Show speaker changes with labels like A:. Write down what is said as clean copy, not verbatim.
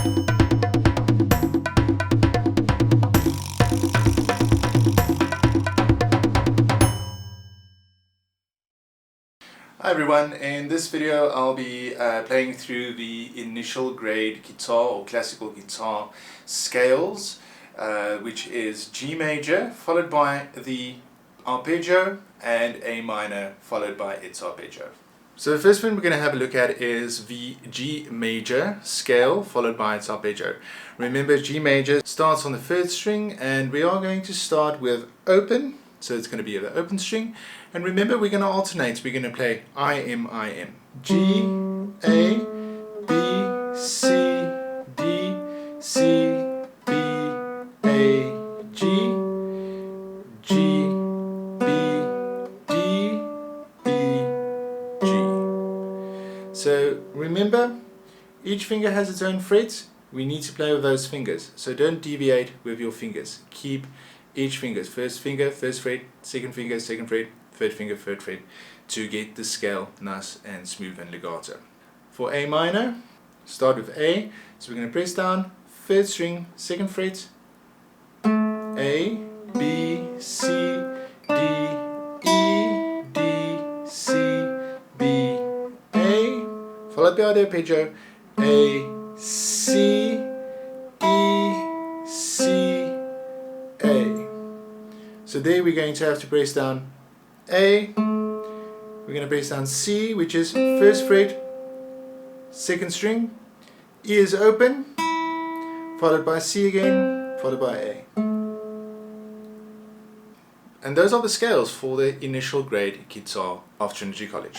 A: Hi everyone, in this video I'll be playing through the initial grade guitar or classical guitar scales, which is G major followed by the arpeggio and A minor followed by its arpeggio. So the first one we're going to have a look at is the G major scale followed by its arpeggio. Remember, G major starts on the third string and we are going to start with open. So it's going to be the open string, and remember we're going to alternate. We're going to play I-M, I-M. G, A, B, C, D, C, B, A, G, G, B, D, B, G. So remember, each finger has its own frets. We need to play with those fingers. So don't deviate with your fingers. Keep each finger, first fret, second finger, second fret, third finger, third fret, to get the scale nice and smooth and legato. For A minor, start with A, so we're going to press down, third string, second fret, A, B, C, D, E, D, C, B, A, followed by the arpeggio, A, C, E, C, A. So there we're going to have to press down A, we're going to press down C, which is first fret, second string, E is open, followed by C again, followed by A. And those are the scales for the initial grade guitar of Trinity College.